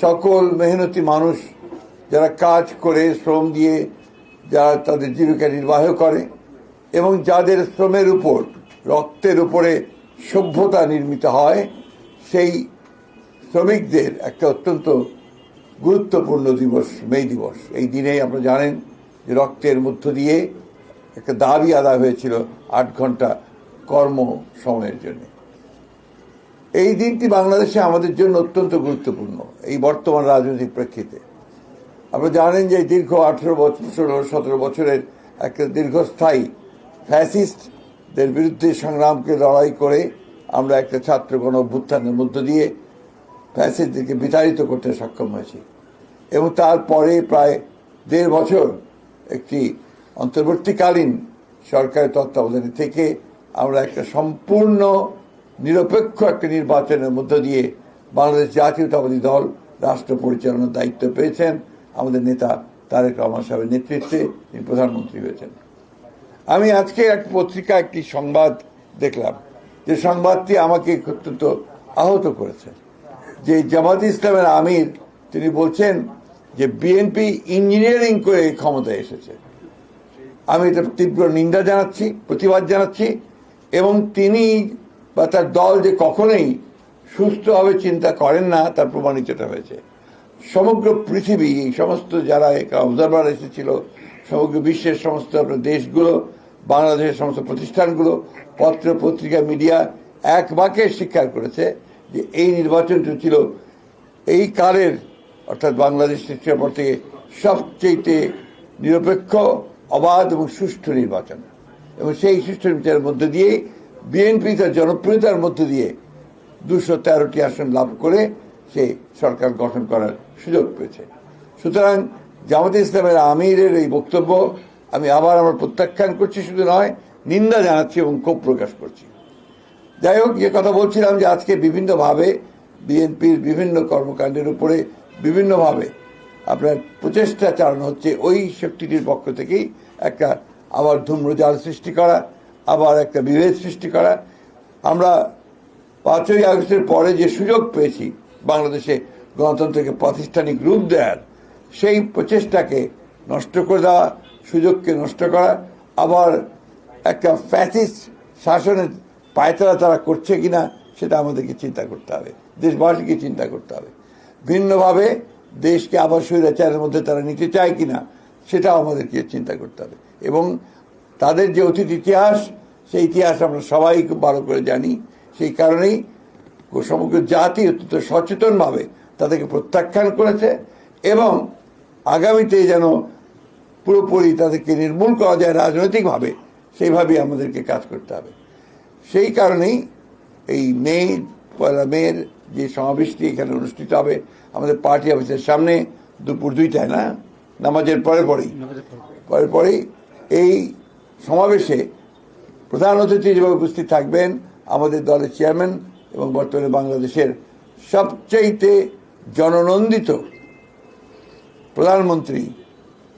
সকল মেহনতি মানুষ যারা কাজ করে শ্রম দিয়ে যারা তাদের জীবিকা নির্বাহ করে এবং যাদের শ্রমের উপর রক্তের উপরে সভ্যতা নির্মিত হয়, সেই শ্রমিকদের একটা অত্যন্ত গুরুত্বপূর্ণ দিবস মে দিবস। এই দিনেই আপনারা জানেন যে রক্তের মধ্য দিয়ে একটা দাবি আদায় হয়েছিল 8 ঘন্টা কর্ম সময়ের জন্য। এই দিনটি বাংলাদেশে আমাদের জন্য অত্যন্ত গুরুত্বপূর্ণ এই বর্তমান রাজনৈতিক প্রেক্ষিতে। আপনারা জানেন যে দীর্ঘ 17 বছরের একটা দীর্ঘস্থায়ী ফ্যাসিস্টদের বিরুদ্ধে সংগ্রামকে লড়াই করে আমরা একটা ছাত্র গণ অভ্যুত্থানের মধ্য দিয়ে ফ্যাসিস্টদেরকে বিতাড়িত করতে সক্ষম হয়েছি এবং তারপরে প্রায় 1.5 বছর একটি অন্তর্বর্তীকালীন সরকারের তত্ত্বাবধানে থেকে আমরা একটা সম্পূর্ণ নিরপেক্ষ একটা নির্বাচনের মধ্য দিয়ে বাংলাদেশ জাতীয়তাবাদী দল রাষ্ট্র পরিচালনার দায়িত্ব পেয়েছেন। আমাদের নেতা তারেক রহমান সাহেবের নেতৃত্বে তিনি প্রধানমন্ত্রী হয়েছেন। আমি আজকে এক পত্রিকায় একটি সংবাদ দেখলাম, যে সংবাদটি আমাকে অত্যন্ত আহত করেছে। যে জামাত ইসলামের আমির তিনি বলছেন যে বিএনপি ইঞ্জিনিয়ারিং করে ক্ষমতায় এসেছে। আমি এটা তীব্র নিন্দা জানাচ্ছি, প্রতিবাদ জানাচ্ছি এবং তিনি বা তার দল যে কখনোই সুস্থভাবে চিন্তা করেন না তার প্রমাণিত হয়েছে। সমগ্র পৃথিবী, এই সমস্ত যারা অবজারভার এসেছিল, সমগ্র বিশ্বের সমস্ত দেশগুলো, বাংলাদেশের সমস্ত প্রতিষ্ঠানগুলো, পত্র পত্রিকা, মিডিয়া এক বাক্যে স্বীকার করেছে যে এই নির্বাচনটি ছিল এই কালের অর্থাৎ বাংলাদেশ সৃষ্টির পর থেকে সবচেয়ে নিরপেক্ষ, অবাধ এবং সুষ্ঠু নির্বাচন। এবং সেই সুষ্ঠু নির্বাচনের মধ্য দিয়ে বিএনপি তার জনপ্রিয়তার মধ্য দিয়ে 213টি আসন লাভ করে সে সরকার গঠন করার সুযোগ পেয়েছে। সুতরাং জামাতে ইসলামের আমিরের এই বক্তব্য আমি আবার আমার প্রত্যাখ্যান করছি, শুধু নয় নিন্দা জানাচ্ছি এবং ক্ষোভ প্রকাশ করছি। যাই হোক, যে কথা বলছিলাম যে আজকে বিভিন্নভাবে বিএনপির বিভিন্ন কর্মকাণ্ডের উপরে বিভিন্নভাবে আপনার প্রচেষ্টা চালানো হচ্ছে ওই শক্তিটির পক্ষ থেকেই একটা আবার ধূম্রজাল সৃষ্টি করা, আবার একটা বিভেদ সৃষ্টি করা। আমরা 5ই আগস্টের পরে যে সুযোগ পেয়েছি বাংলাদেশে গণতন্ত্রকে প্রাতিষ্ঠানিক রূপ দেওয়ার, সেই প্রচেষ্টাকে নষ্ট করে দেওয়া, সুযোগকে নষ্ট করা, আবার একটা ফ্যাসিস্ট শাসনের পায়তারা তারা করছে কিনা সেটা আমাদেরকে চিন্তা করতে হবে, দেশবাসীকে চিন্তা করতে হবে। ভিন্নভাবে দেশকে আবার স্বৈরাচারের মধ্যে তারা নিতে চায় কিনা সেটাও আমাদেরকে চিন্তা করতে হবে। এবং তাদের যে অতীত ইতিহাস, সেই ইতিহাস আমরা সবাই খুব ভালো করে জানি। সেই কারণেই সমগ্র জাতি অত্যন্ত সচেতনভাবে তাদেরকে প্রত্যাখ্যান করেছে এবং আগামীতে যেন পুরোপুরি তাদেরকে নির্মূল করা যায় রাজনৈতিকভাবে, সেইভাবেই আমাদেরকে কাজ করতে হবে। সেই কারণেই এই পয়লা মের যে সমাবেশটি এখানে অনুষ্ঠিত হবে আমাদের পার্টি অফিসের সামনে দুপুর 2টায়, না নামাজের পরেই এই সমাবেশে প্রধান অতিথি হিসেবে উপস্থিত থাকবেন আমাদের দলের চেয়ারম্যান এবং বর্তমানে বাংলাদেশের সবচাইতে জননন্দিত প্রধানমন্ত্রী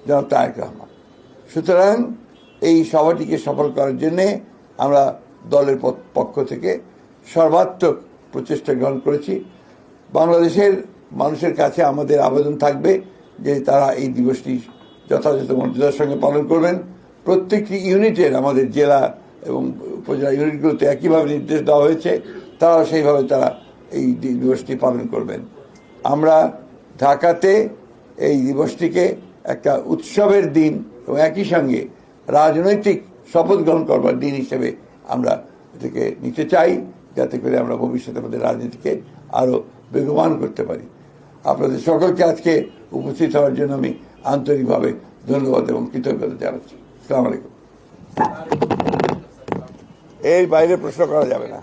জনাব তারেক রহমান। সুতরাং এই সভাটিকে সফল করার জন্যে আমরা দলের পক্ষ থেকে সর্বাত্মক প্রচেষ্টা গ্রহণ করেছি। বাংলাদেশের মানুষের কাছে আমাদের আবেদন থাকবে যে তারা এই দিবসটি যথাযথ মর্যাদার সঙ্গে পালন করবেন। প্রত্যেকটি ইউনিটের, আমাদের জেলা এবং উপজেলা ইউনিটগুলোতে একইভাবে নির্দেশ দেওয়া হয়েছে, তারাও সেইভাবে তারা এই দিবসটি পালন করবেন। আমরা ঢাকাতে এই দিবসটিকে একটা উৎসবের দিন এবং একই সঙ্গে রাজনৈতিক শপথ গ্রহণ করবার দিন হিসেবে আমরা এটাকে নিতে চাই, যাতে করে আমরা ভবিষ্যতে আমাদের রাজনীতিকে আরও বেগবান করতে পারি। আপনাদের সকলকে আজকে উপস্থিত হওয়ার জন্য আমি আন্তরিকভাবে ধন্যবাদ এবং কৃতজ্ঞতা জানাচ্ছি। আসসালামু আলাইকুম। এর বাইরে প্রশ্ন করা যাবে না।